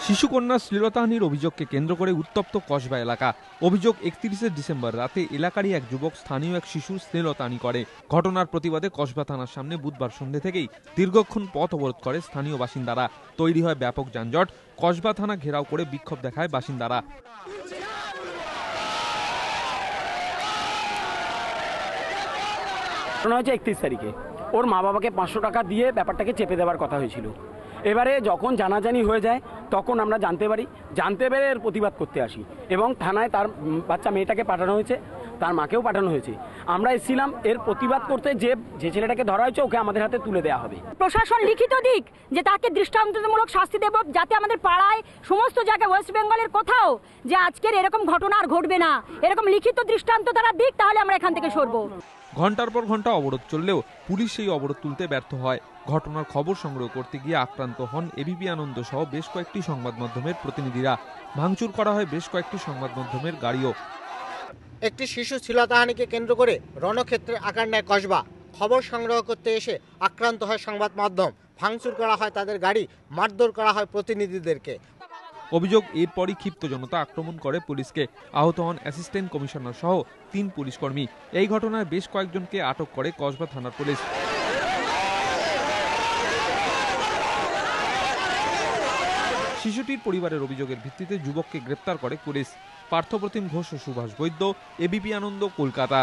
শিশুকন্যার শ্লীলতাহানির অভিযোগকে কেন্দ্র করে উত্তপ্ত কসবা এলাকা। অভিযোগ 31শে ডিসেম্বর রাতে এলাকারই এক যুবক স্থানীয় এক শিশুর শ্লীলতাহানি করে। ঘটনার প্রতিবাদে কসবা থানার সামনে বুধবার সন্ধ্যে থেকেই দীর্ঘক্ষণ পথ অবরোধ করে স্থানীয় বাসিন্দারা। তৈরি হয় ব্যাপক যানজট। কসবা থানা ঘেরাও করে বিক্ষোভ দেখায় বাসিন্দারা। ঘটনা হয়েছে 31 তারিখে। ওর মা বাবাকে 500 টাকা দিয়ে ব্যাপারটাকে চেপে দেওয়ার কথা হয়েছিল। এবারে যখন জানাজানি হয়ে যায় তখন আমরা জানতে পেরে এর প্রতিবাদ করতে আসি এবং থানায় তার বাচ্চা মেয়েটাকে পাঠানো হয়েছে, তার মাকেও পাঠানো হয়েছে। আমরা এসেছিলাম এর প্রতিবাদ করতে, যে ছেলেটাকে ধরা হয়েছে ওকে আমাদের হাতে তুলে দেওয়া হবে। প্রশাসন লিখিত দিক যে তাকে দৃষ্টান্তমূলক শাস্তি দেব, যাতে আমাদের পাড়ায় সমস্ত জায়গায় ওয়েস্ট বেঙ্গলের কোথাও যে আজকের এরকম ঘটনা আর ঘটবে না, এরকম লিখিত দৃষ্টান্ত তারা দিক, তাহলে আমরা এখান থেকে সরব। ঘন্টার পর ঘন্টা অবরোধ চললেও পুলিশ সেই অবরোধ তুলতে ব্যর্থ হয়। ঘটনার খবর সংগ্রহ করতে গিয়ে আক্রান্ত হন এবিপি আনন্দ সহ বেশ কয়েকটি সংবাদ মাধ্যমের প্রতিনিধিরা। ভাঙচুর করা হয় বেশ কয়েকটি সংবাদ মাধ্যমের গাড়িও। একটি শিশু শ্লীলতাহানিকে কেন্দ্র করে রণক্ষেত্রের আকার নেয় কসবা। খবর সংগ্রহ করতে এসে আক্রান্ত হয় সংবাদ মাধ্যম, ভাঙচুর করা হয় তাদের গাড়ি, মারধর করা হয় প্রতিনিধিদেরকে। অভিযোগ এরপরই ক্ষিপ্ত জনতা আক্রমণ করে পুলিশকে। আহত হন অ্যাসিস্ট্যান্ট কমিশনার সহ 3 পুলিশ কর্মী। এই ঘটনায় বেশ কয়েকজনকে আটক করে কসবা থানার পুলিশ। শিশুটির পরিবারের অভিযোগের ভিত্তিতে যুবককে গ্রেপ্তার করে পুলিশ। পার্থপ্রতিম ঘোষ ও সুভাষ বৈদ্য, এবিপি আনন্দ, কলকাতা।